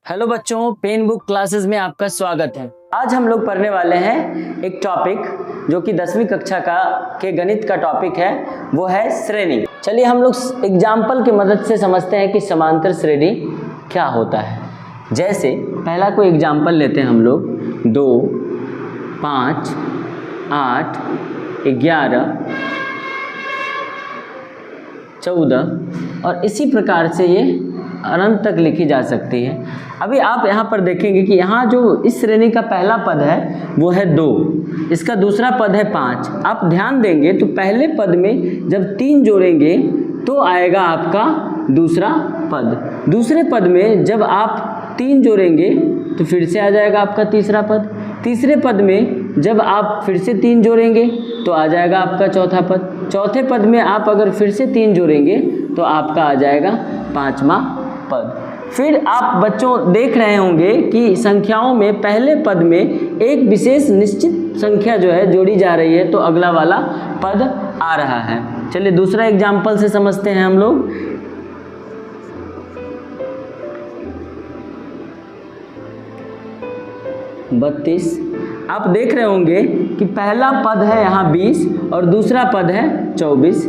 Hello बच्चों, pen book classes में आपका स्वागत है। आज हम लोग पढ़ने वाले हैं एक टॉपिक जो कि 10वीं कक्षा के गणित का टॉपिक है, वो है श्रेणी। चलिए हम लोग एग्जाम्पल की मदद से समझते हैं कि समांतर श्रेणी क्या होता है। जैसे पहला कोई एग्जाम्पल लेते हैं हम लोग 2, 5, 8, 11, 14 और इसी प्रकार से ये अनंत तक लिखी जा सकती है। अभी आप यहाँ पर देखेंगे कि यहाँ जो इस श्रेणी का पहला पद है वो है 2, इसका दूसरा पद है 5। आप ध्यान देंगे तो पहले पद में जब 3 जोड़ेंगे तो आएगा आपका दूसरा पद, दूसरे पद में जब आप 3 जोड़ेंगे तो फिर से आ जाएगा आपका तीसरा पद, तीसरे पद में जब आप फिर से 3 जोड़ेंगे तो आ जाएगा आपका चौथा पद, चौथे पद में आप अगर फिर से 3 जोड़ेंगे तो आपका आ जाएगा 5वां पद। फिर आप बच्चों देख रहे होंगे कि संख्याओं में पहले पद में एक विशेष निश्चित संख्या जो है जोड़ी जा रही है तो अगला वाला पद आ रहा है। चलिए दूसरा एग्जाम्पल से समझते हैं हम लोग। बत्तीस। आप देख रहे होंगे कि पहला पद है यहाँ 20 और दूसरा पद है 24,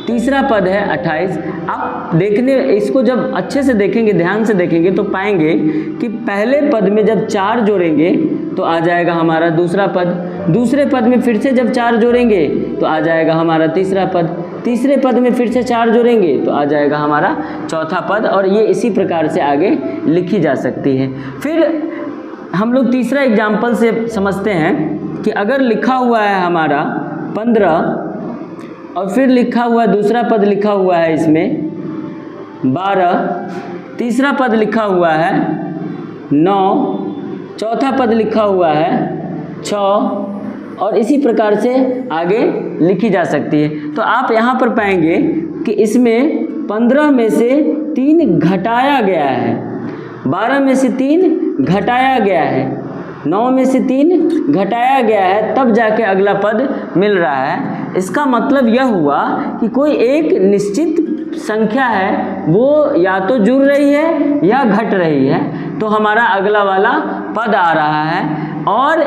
तीसरा पद है 28। आप इसको जब अच्छे से देखेंगे, ध्यान से देखेंगे तो पाएंगे कि पहले पद में जब 4 जोड़ेंगे तो आ जाएगा हमारा दूसरा पद, दूसरे पद में फिर से जब 4 जोड़ेंगे तो आ जाएगा हमारा तीसरा पद, तीसरे पद में फिर से 4 जोड़ेंगे तो आ जाएगा हमारा चौथा पद, और ये इसी प्रकार से आगे लिखी जा सकती है। फिर हम लोग तीसरा एग्जाम्पल से समझते हैं कि अगर लिखा हुआ है हमारा 15 और फिर लिखा हुआ दूसरा पद लिखा हुआ है इसमें 12, तीसरा पद लिखा हुआ है 9, चौथा पद लिखा हुआ है 6 और इसी प्रकार से आगे लिखी जा सकती है। तो आप यहाँ पर पाएंगे कि इसमें 15 में से 3 घटाया गया है, 12 में से 3 घटाया गया है, 9 में से 3 घटाया गया है, तब जाके अगला पद मिल रहा है। इसका मतलब यह हुआ कि कोई एक निश्चित संख्या है वो या तो जुड़ रही है या घट रही है, तो हमारा अगला वाला पद आ रहा है। और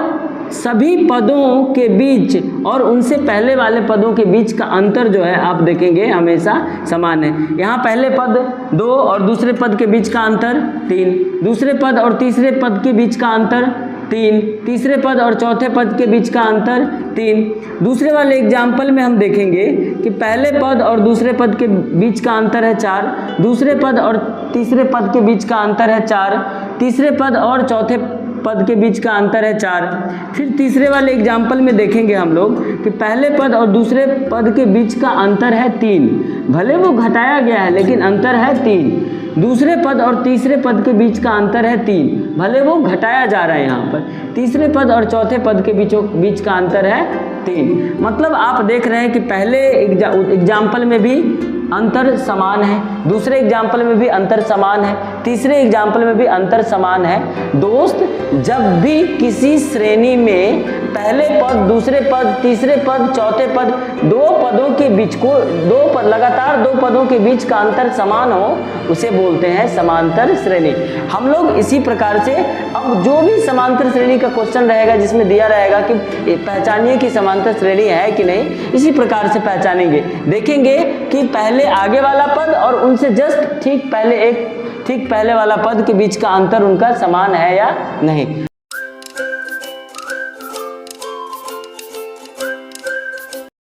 सभी पदों के बीच और उनसे पहले वाले पदों के बीच का अंतर जो है आप देखेंगे हमेशा समान है। यहाँ पहले पद 2 और दूसरे पद के बीच का अंतर 3, दूसरे पद और तीसरे पद के बीच का अंतर 3, तीसरे पद और चौथे पद के बीच का अंतर 3। दूसरे वाले एग्जाम्पल में हम देखेंगे कि पहले पद और दूसरे पद के बीच का अंतर है 4, दूसरे पद और तीसरे पद के बीच का अंतर है 4, तीसरे पद और चौथे पद के बीच का अंतर है 4। फिर तीसरे वाले एग्जाम्पल में देखेंगे हम लोग कि पहले पद और दूसरे पद के बीच का अंतर है 3, भले वो घटाया गया है लेकिन अंतर है 3। दूसरे पद और तीसरे पद के बीच का अंतर है 3, भले वो घटाया जा रहा है यहाँ पर। तीसरे पद और चौथे पद के बीच का अंतर है 3। मतलब आप देख रहे हैं कि पहले एग्जाम्पल में भी अंतर समान है, दूसरे एग्जाम्पल में भी अंतर समान है, तीसरे एग्जाम्पल में भी अंतर समान है। दोस्त, जब भी किसी श्रेणी में पहले पद, दूसरे पद, तीसरे पद, चौथे पद, लगातार दो पदों के बीच का अंतर समान हो, उसे बोलते हैं समांतर श्रेणी। हम लोग इसी प्रकार से अब जो भी समांतर श्रेणी का क्वेश्चन रहेगा जिसमें दिया रहेगा कि पहचानिए कि समांतर श्रेणी है कि नहीं, इसी प्रकार से पहचानेंगे। देखेंगे कि पहले आगे वाला पद और उनसे जस्ट ठीक पहले वाला पद के बीच का अंतर उनका समान है या नहीं।